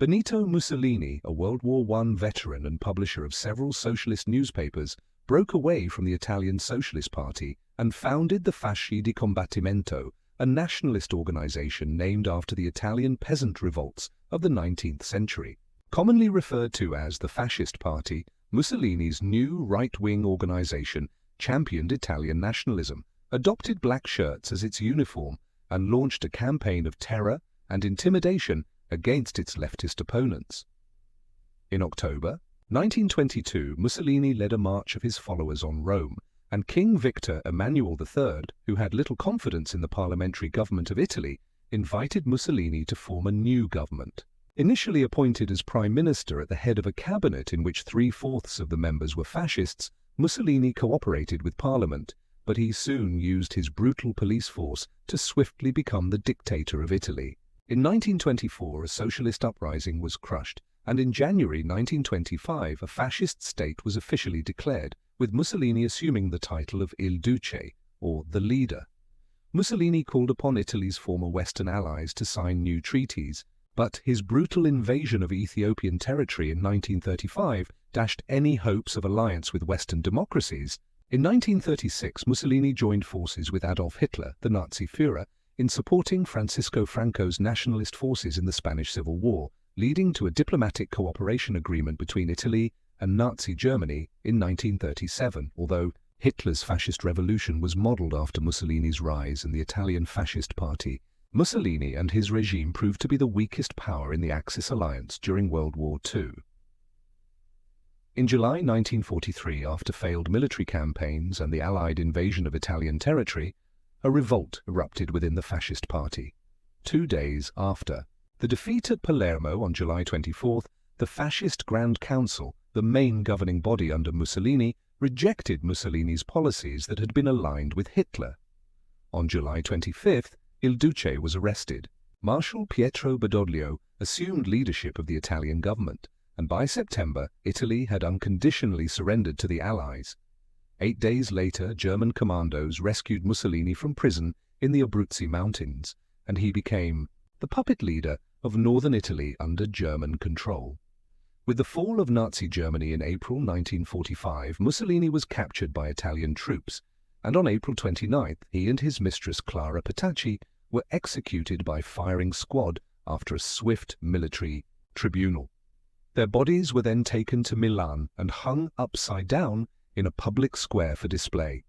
Benito Mussolini, a World War I veteran and publisher of several socialist newspapers, broke away from the Italian Socialist Party and founded the Fasci di Combattimento, a nationalist organization named after the Italian peasant revolts of the 19th century. Commonly referred to as the Fascist Party, Mussolini's new right-wing organization championed Italian nationalism, adopted black shirts as its uniform, and launched a campaign of terror and intimidation against its leftist opponents. In October 1922, Mussolini led a march of his followers on Rome, and King Victor Emmanuel III, who had little confidence in the parliamentary government of Italy, invited Mussolini to form a new government. Initially appointed as prime minister at the head of a cabinet in which 3/4 of the members were fascists, Mussolini cooperated with parliament, but he soon used his brutal police force to swiftly become the dictator of Italy. In 1924, a socialist uprising was crushed, and in January 1925, a fascist state was officially declared, with Mussolini assuming the title of Il Duce, or the leader. Mussolini called upon Italy's former Western allies to sign new treaties, but his brutal invasion of Ethiopian territory in 1935 dashed any hopes of alliance with Western democracies. In 1936, Mussolini joined forces with Adolf Hitler, the Nazi Führer, in supporting Francisco Franco's nationalist forces in the Spanish Civil War, leading to a diplomatic cooperation agreement between Italy and Nazi Germany in 1937, although Hitler's fascist revolution was modeled after Mussolini's rise in the Italian Fascist Party. Mussolini and his regime proved to be the weakest power in the Axis alliance during World War II. In July 1943, after failed military campaigns and the Allied invasion of Italian territory, a revolt erupted within the Fascist Party. 2 days after the defeat at Palermo on July 24th, the Fascist Grand Council, the main governing body under Mussolini, rejected Mussolini's policies that had been aligned with Hitler. On July 25th, Il Duce was arrested. Marshal Pietro Badoglio assumed leadership of the Italian government, and by September, Italy had unconditionally surrendered to the Allies. 8 days later, German commandos rescued Mussolini from prison in the Abruzzi Mountains, and he became the puppet leader of northern Italy under German control. With the fall of Nazi Germany in April 1945, Mussolini was captured by Italian troops, and on April 29th, he and his mistress Clara Petacci were executed by firing squad after a swift military tribunal. Their bodies were then taken to Milan and hung upside down in a public square for display.